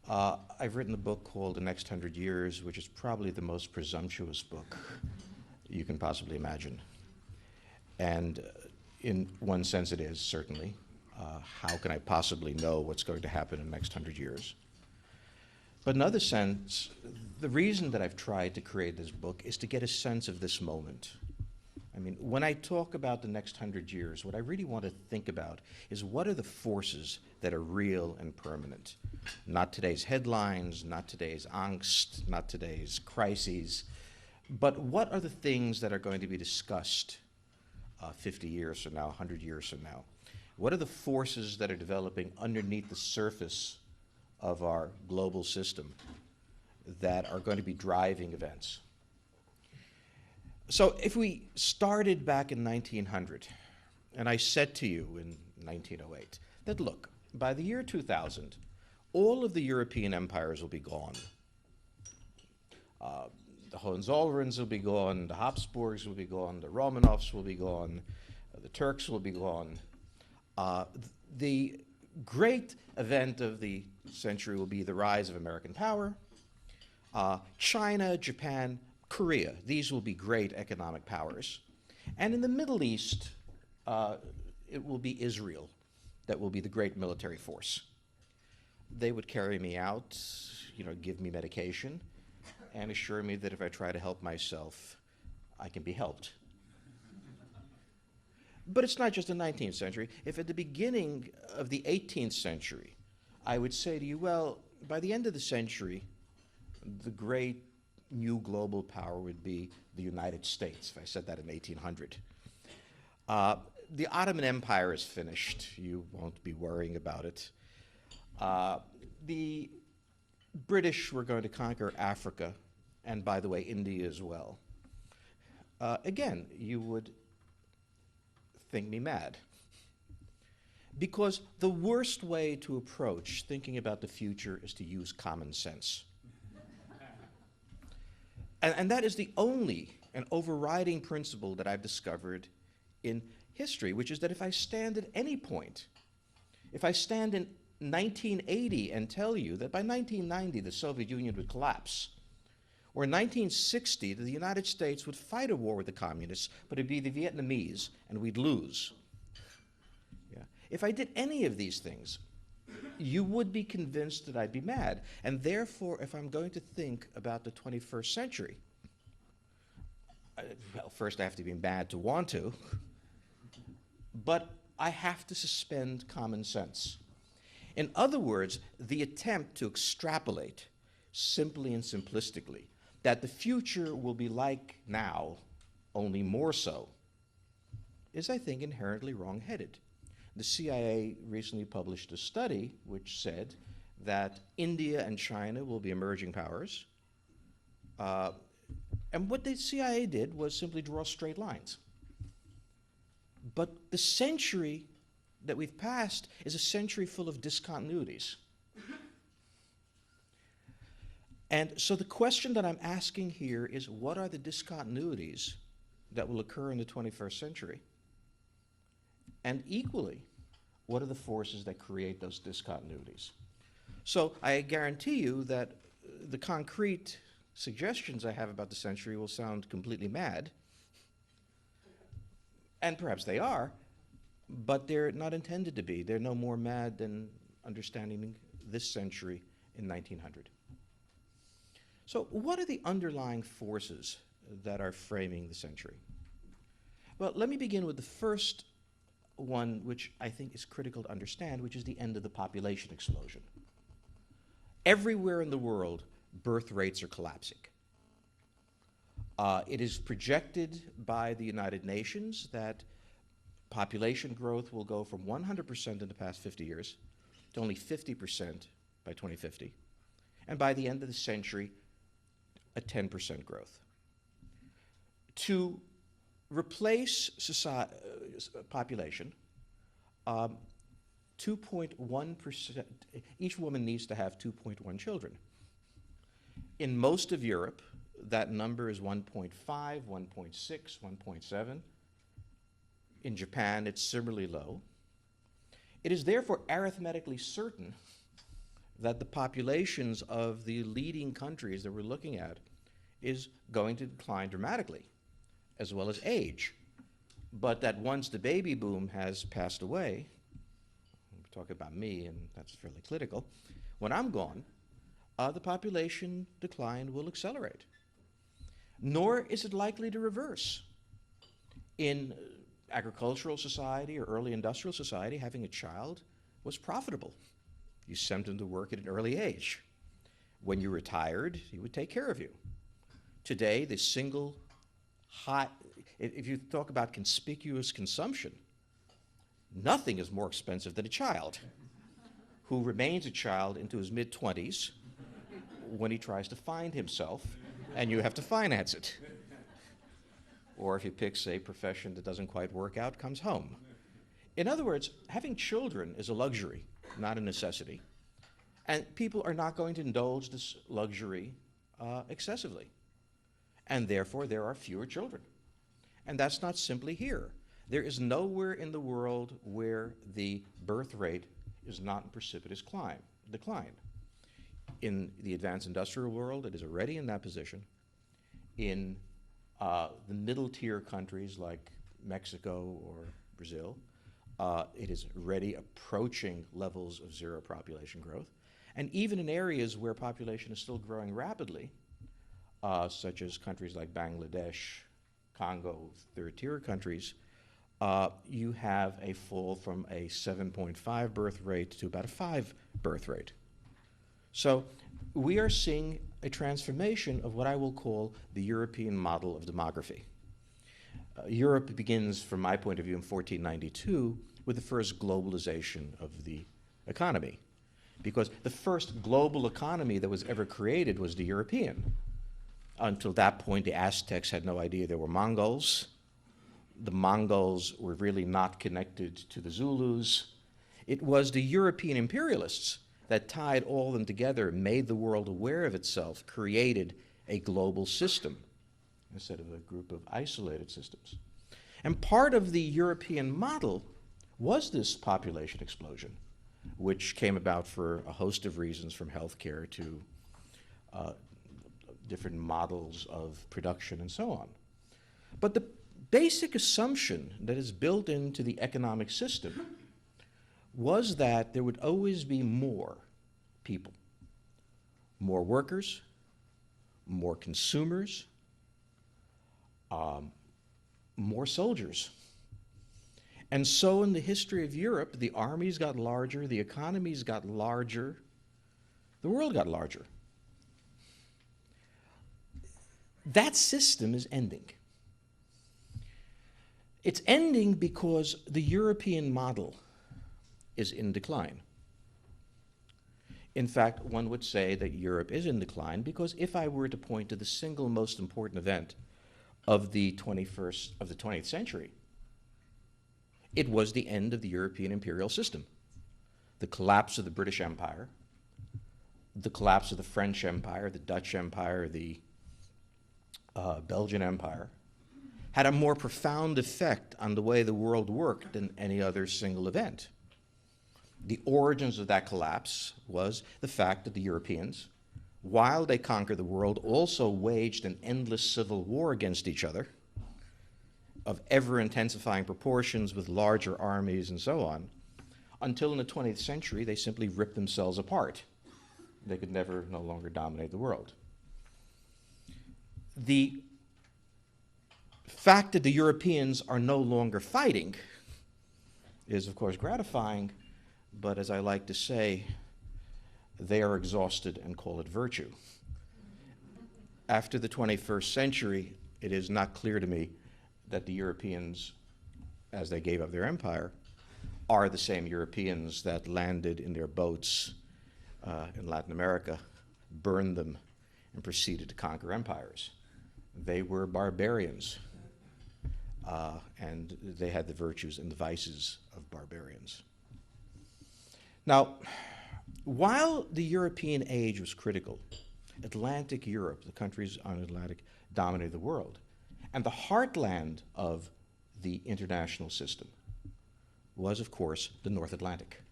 I've written a book called The Next 100 Years, which is probably the most presumptuous book you can possibly imagine. And in one sense it is, certainly. How can I possibly know what's going to happen in the next 100 years? But in another sense, the reason that I've tried to create this book is to get a sense of this moment. I mean, when I talk about the next 100 years, what I really want to think about is what are the forces that are real and permanent? Not today's headlines, not today's angst, not today's crises, but what are the things that are going to be discussed 50 years from now, 100 years from now? What are the forces that are developing underneath the surface of our global system that are going to be driving events? So if we started back in 1900, and I said to you in 1908 that, look, by the year 2000, all of the European empires will be gone. The Hohenzollerns will be gone, the Habsburgs will be gone, the Romanovs will be gone, the Turks will be gone. The great event of the century will be the rise of American power. China, Japan, Korea, these will be great economic powers. And in the Middle East, it will be Israel that will be the great military force. They would carry me out, give me medication, and assure me that if I try to help myself, I can be helped. But it's not just the 19th century. If at the beginning of the 18th century, I would say to you, well, by the end of the century, the great new global power would be the United States, if I said that in 1800. The Ottoman Empire is finished. You won't be worrying about it. The British were going to conquer Africa, and by the way, India as well. Again, you would think me mad. Because the worst way to approach thinking about the future is to use common sense. And that is the only and overriding principle that I've discovered in history, which is that if I stand at any point, if I stand in 1980 and tell you that by 1990 the Soviet Union would collapse, or in 1960 that the United States would fight a war with the communists, but it'd be the Vietnamese and we'd lose. Yeah. If I did any of these things, you would be convinced that I'd be mad. And therefore, if I'm going to think about the 21st century, well, first I have to be mad to want to, but I have to suspend common sense. In other words, the attempt to extrapolate simply and simplistically that the future will be like now, only more so, is, I think, inherently wrong-headed. The CIA recently published a study which said that India and China will be emerging powers. And what the CIA did was simply draw straight lines. But the century that we've passed is a century full of discontinuities. And so the question that I'm asking here is, what are the discontinuities that will occur in the 21st century? And equally, what are the forces that create those discontinuities? So I guarantee you that the concrete suggestions I have about the century will sound completely mad, and perhaps they are, but they're not intended to be. They're no more mad than understanding this century in 1900. So what are the underlying forces that are framing the century? Well, let me begin with the first one, which I think is critical to understand, which is the end of the population explosion. Everywhere in the world, birth rates are collapsing. It is projected by the United Nations that population growth will go from 100% in the past 50 years to only 50% by 2050. And by the end of the century, a 10% growth. To replace population, 2.1%, each woman needs to have 2.1 children. In most of Europe, that number is 1.5, 1.6, 1.7. In Japan, it's similarly low. It is therefore arithmetically certain that the populations of the leading countries that we're looking at is going to decline dramatically, as well as age. But that once the baby boom has passed away, we're talking about me, and that's fairly clinical, when I'm gone, the population decline will accelerate. Nor is it likely to reverse. In agricultural society or early industrial society, having a child was profitable. You sent him to work at an early age. When you retired, he would take care of you. Today, the single high, if you talk about conspicuous consumption, nothing is more expensive than a child who remains a child into his mid-20s when he tries to find himself, and you have to finance it. Or if he picks a profession that doesn't quite work out, comes home. In other words, having children is a luxury, not a necessity. And people are not going to indulge this luxury excessively. And therefore, there are fewer children. And that's not simply here. There is nowhere in the world where the birth rate is not in precipitous decline. In the advanced industrial world, it is already in that position. In the middle tier countries like Mexico or Brazil, it is already approaching levels of zero population growth. And even in areas where population is still growing rapidly, such as countries like Bangladesh, Congo, third tier countries, you have a fall from a 7.5 birth rate to about a 5 birth rate. So we are seeing a transformation of what I will call the European model of demography. Europe begins, from my point of view, in 1492 with the first globalization of the economy, because the first global economy that was ever created was the European. Until that point, the Aztecs had no idea there were Mongols. The Mongols were really not connected to the Zulus. It was the European imperialists that tied all of them together, made the world aware of itself, created a global system instead of a group of isolated systems. And part of the European model was this population explosion, which came about for a host of reasons, from healthcare to different models of production and so on. But the basic assumption that is built into the economic system was that there would always be more people, more workers, more consumers, more soldiers. And so in the history of Europe, the armies got larger, the economies got larger, the world got larger. That system is ending. It's ending because the European model is in decline. In fact, one would say that Europe is in decline because if I were to point to the single most important event of the 20th century, it was the end of the European imperial system. The collapse of the British Empire, the collapse of the French Empire, the Dutch Empire, the Belgian Empire, had a more profound effect on the way the world worked than any other single event. The origins of that collapse was the fact that the Europeans, while they conquered the world, also waged an endless civil war against each other of ever-intensifying proportions with larger armies and so on, until in the 20th century they simply ripped themselves apart. They could no longer dominate the world. The fact that the Europeans are no longer fighting is, of course, gratifying, but as I like to say, they are exhausted and call it virtue. After the 21st century, it is not clear to me that the Europeans, as they gave up their empire, are the same Europeans that landed in their boats in Latin America, burned them, and proceeded to conquer empires. They were barbarians, and they had the virtues and the vices of barbarians. Now, while the European age was critical, Atlantic Europe, the countries on the Atlantic, dominated the world. And the heartland of the international system was, of course, the North Atlantic.